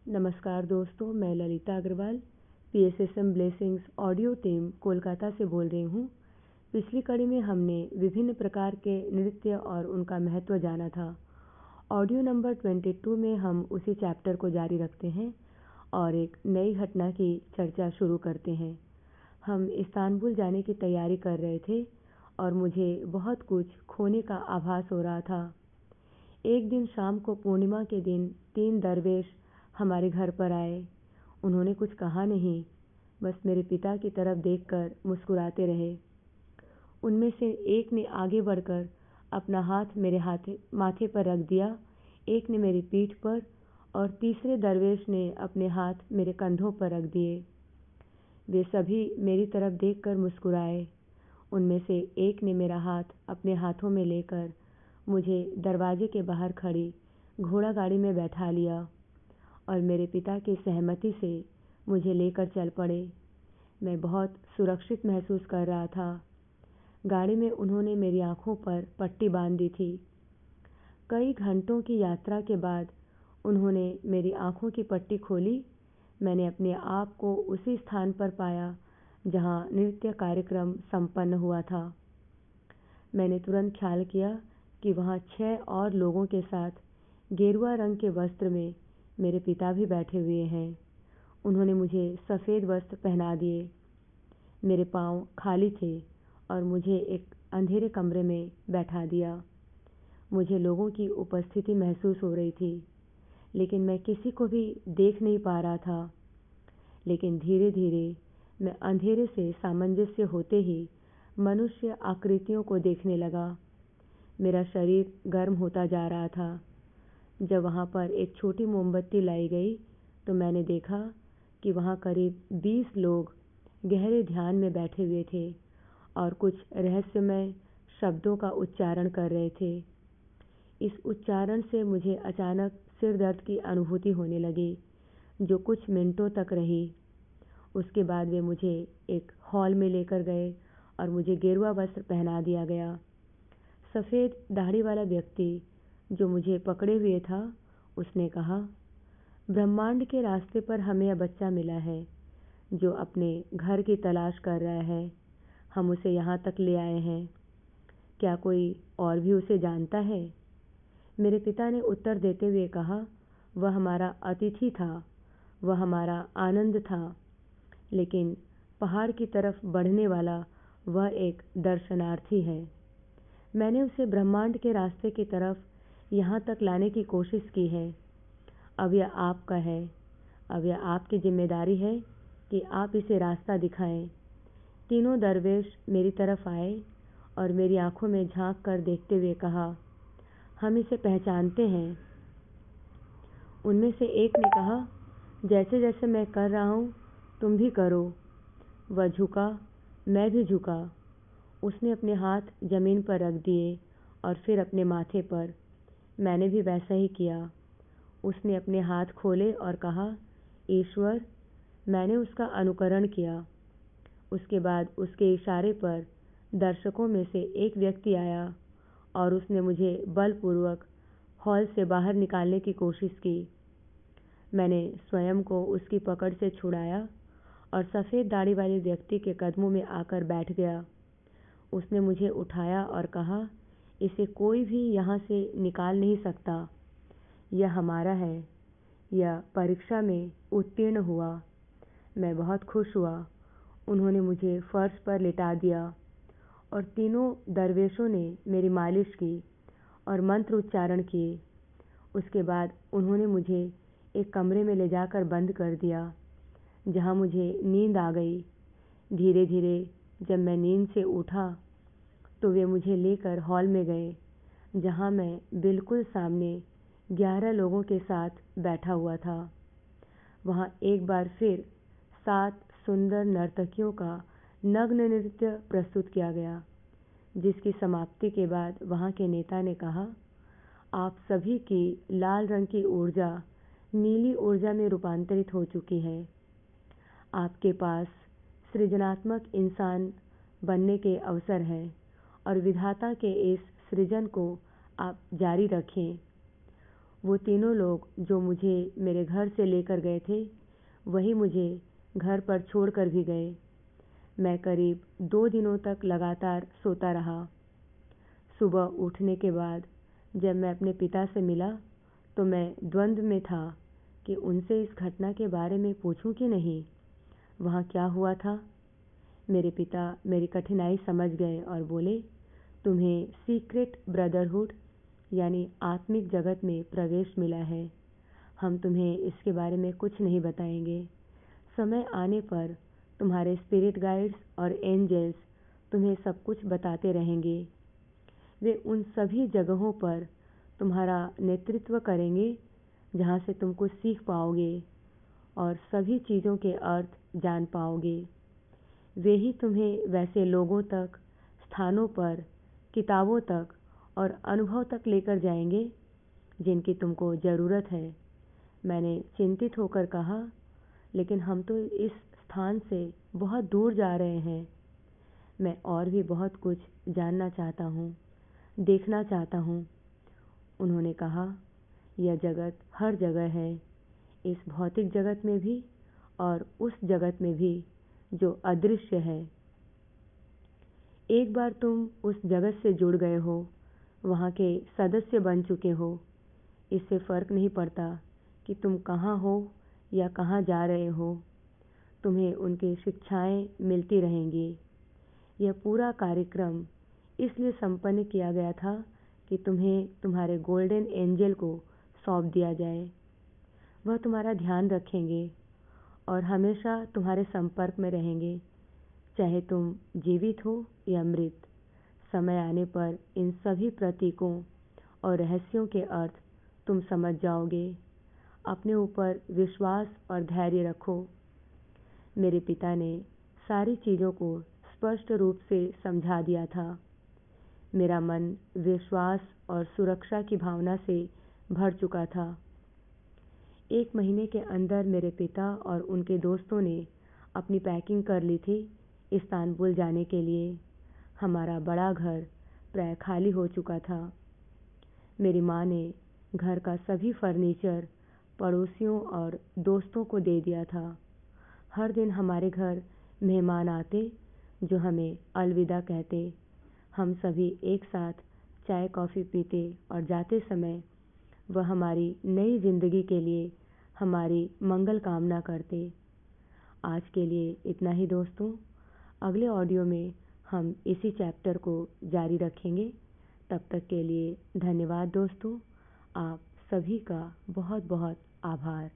नमस्कार दोस्तों, मैं Lalita Agarwal PSSM blessings audio team Kolkata से बोल रही हूँ। पिछली कड़ी में हमने विभिन्न प्रकार के नृत्य और उनका महत्व जाना था। ऑडियो नंबर 22 में हम उसी चैप्टर को जारी रखते हैं और एक नई घटना की चर्चा शुरू करते हैं। हम इस्तांबुल जाने की तैयारी कर रहे थे और मुझे बहुत कुछ खोने का आभास हो रहा था। एक दिन शाम को पूर्णिमा के दिन 3 दरवेश हमारे घर पर आए। उन्होंने कुछ कहा नहीं, बस मेरे पिता की तरफ देखकर मुस्कुराते रहे। उनमें से एक ने आगे बढ़कर अपना हाथ मेरे माथे पर रख दिया, एक ने मेरी पीठ पर और तीसरे दरवेश ने अपने हाथ मेरे कंधों पर रख दिए। वे सभी मेरी तरफ देखकर मुस्कुराए। उनमें से एक ने मेरा हाथ अपने हाथों में लेकर मुझे दरवाजे के बाहर खड़ी घोड़ा गाड़ी में बैठा लिया और मेरे पिता की सहमति से मुझे लेकर चल पड़े। मैं बहुत सुरक्षित महसूस कर रहा था। गाड़ी में उन्होंने मेरी आंखों पर पट्टी बांध दी थी। कई घंटों की यात्रा के बाद उन्होंने मेरी आंखों की पट्टी खोली। मैंने अपने आप को उसी स्थान पर पाया जहां नृत्य कार्यक्रम संपन्न हुआ था। मैंने तुरंत ख्याल किया कि वहां 6 और लोगों के साथ गेरुआ रंग के वस्त्र में मेरे पिता भी बैठे हुए हैं। उन्होंने मुझे सफ़ेद वस्त्र पहना दिए। मेरे पांव खाली थे और मुझे एक अंधेरे कमरे में बैठा दिया। मुझे लोगों की उपस्थिति महसूस हो रही थी, लेकिन मैं किसी को भी देख नहीं पा रहा था। लेकिन धीरे धीरे मैं अंधेरे से सामंजस्य होते ही मनुष्य आकृतियों को देखने लगा। मेरा शरीर गर्म होता जा रहा था। जब वहाँ पर एक छोटी मोमबत्ती लाई गई तो मैंने देखा कि वहाँ करीब 20 लोग गहरे ध्यान में बैठे हुए थे और कुछ रहस्यमय शब्दों का उच्चारण कर रहे थे। इस उच्चारण से मुझे अचानक सिर दर्द की अनुभूति होने लगी, जो कुछ मिनटों तक रही। उसके बाद वे मुझे एक हॉल में लेकर गए और मुझे गेरुआ वस्त्र पहना दिया गया। सफ़ेद दाढ़ी वाला व्यक्ति जो मुझे पकड़े हुए था, उसने कहा, ब्रह्मांड के रास्ते पर हमें यह बच्चा मिला है जो अपने घर की तलाश कर रहा है। हम उसे यहाँ तक ले आए हैं। क्या कोई और भी उसे जानता है? मेरे पिता ने उत्तर देते हुए कहा, वह हमारा अतिथि था, वह हमारा आनंद था, लेकिन पहाड़ की तरफ बढ़ने वाला वह एक दर्शनार्थी है। मैंने उसे ब्रह्मांड के रास्ते की तरफ यहाँ तक लाने की कोशिश की है। अब यह आपका है। अब यह आपकी जिम्मेदारी है कि आप इसे रास्ता दिखाएं। तीनों दरवेश मेरी तरफ आए और मेरी आंखों में झांक कर देखते हुए कहा, हम इसे पहचानते हैं। उनमें से एक ने कहा, जैसे जैसे मैं कर रहा हूँ तुम भी करो। वह झुका, मैं भी झुका। उसने अपने हाथ जमीन पर रख दिए और फिर अपने माथे पर। मैंने भी वैसा ही किया। उसने अपने हाथ खोले और कहा, ईश्वर। मैंने उसका अनुकरण किया। उसके बाद उसके इशारे पर दर्शकों में से एक व्यक्ति आया और उसने मुझे बलपूर्वक हॉल से बाहर निकालने की कोशिश की। मैंने स्वयं को उसकी पकड़ से छुड़ाया और सफ़ेद दाढ़ी वाले व्यक्ति के कदमों में आकर बैठ गया। उसने मुझे उठाया और कहा, इसे कोई भी यहाँ से निकाल नहीं सकता। यह हमारा है। यह परीक्षा में उत्तीर्ण हुआ। मैं बहुत खुश हुआ। उन्होंने मुझे फर्श पर लिटा दिया और तीनों दरवेशों ने मेरी मालिश की और मंत्र उच्चारण किए। उसके बाद उन्होंने मुझे एक कमरे में ले जाकर बंद कर दिया, जहाँ मुझे नींद आ गई। धीरे धीरे जब मैं नींद से उठा तो वे मुझे लेकर हॉल में गए, जहाँ मैं बिल्कुल सामने 11 लोगों के साथ बैठा हुआ था। वहाँ एक बार फिर 7 सुंदर नर्तकियों का नग्न नृत्य प्रस्तुत किया गया, जिसकी समाप्ति के बाद वहाँ के नेता ने कहा, आप सभी की लाल रंग की ऊर्जा नीली ऊर्जा में रूपांतरित हो चुकी है। आपके पास सृजनात्मक इंसान बनने के अवसर हैं और विधाता के इस सृजन को आप जारी रखें। वो तीनों लोग जो मुझे मेरे घर से लेकर गए थे वही मुझे घर पर छोड़कर भी गए। मैं करीब 2 दिनों तक लगातार सोता रहा। सुबह उठने के बाद जब मैं अपने पिता से मिला तो मैं द्वंद्व में था कि उनसे इस घटना के बारे में पूछूं कि नहीं। वहाँ क्या हुआ था? मेरे पिता मेरी कठिनाई समझ गए और बोले, तुम्हें सीक्रेट ब्रदरहुड यानी आत्मिक जगत में प्रवेश मिला है। हम तुम्हें इसके बारे में कुछ नहीं बताएंगे। समय आने पर तुम्हारे स्पिरिट गाइड्स और एंजल्स तुम्हें सब कुछ बताते रहेंगे। वे उन सभी जगहों पर तुम्हारा नेतृत्व करेंगे जहाँ से तुम कुछ सीख पाओगे और सभी चीज़ों के अर्थ जान पाओगे। वे ही तुम्हें वैसे लोगों तक, स्थानों पर, किताबों तक और अनुभव तक लेकर जाएंगे जिनकी तुमको ज़रूरत है। मैंने चिंतित होकर कहा, लेकिन हम तो इस स्थान से बहुत दूर जा रहे हैं। मैं और भी बहुत कुछ जानना चाहता हूँ, देखना चाहता हूँ। उन्होंने कहा, यह जगत हर जगह है, इस भौतिक जगत में भी और उस जगत में भी जो अदृश्य है। एक बार तुम उस जगत से जुड़ गए हो, वहाँ के सदस्य बन चुके हो। इससे फर्क नहीं पड़ता कि तुम कहाँ हो या कहाँ जा रहे हो, तुम्हें उनकी शिक्षाएं मिलती रहेंगी। यह पूरा कार्यक्रम इसलिए संपन्न किया गया था कि तुम्हें तुम्हारे गोल्डन एंजल को सौंप दिया जाए। वह तुम्हारा ध्यान रखेंगे और हमेशा तुम्हारे संपर्क में रहेंगे, चाहे तुम जीवित हो या मृत। समय आने पर इन सभी प्रतीकों और रहस्यों के अर्थ तुम समझ जाओगे। अपने ऊपर विश्वास और धैर्य रखो। मेरे पिता ने सारी चीज़ों को स्पष्ट रूप से समझा दिया था। मेरा मन विश्वास और सुरक्षा की भावना से भर चुका था। 1 महीने के अंदर मेरे पिता और उनके दोस्तों ने अपनी पैकिंग कर ली थी इस्तांबुल जाने के लिए। हमारा बड़ा घर प्राय खाली हो चुका था। मेरी माँ ने घर का सभी फर्नीचर पड़ोसियों और दोस्तों को दे दिया था। हर दिन हमारे घर मेहमान आते जो हमें अलविदा कहते। हम सभी एक साथ चाय कॉफ़ी पीते और जाते समय वह हमारी नई ज़िंदगी के लिए हमारी मंगल कामना करते। आज के लिए इतना ही दोस्तों। अगले ऑडियो में हम इसी चैप्टर को जारी रखेंगे। तब तक के लिए धन्यवाद दोस्तों। आप सभी का बहुत बहुत आभार।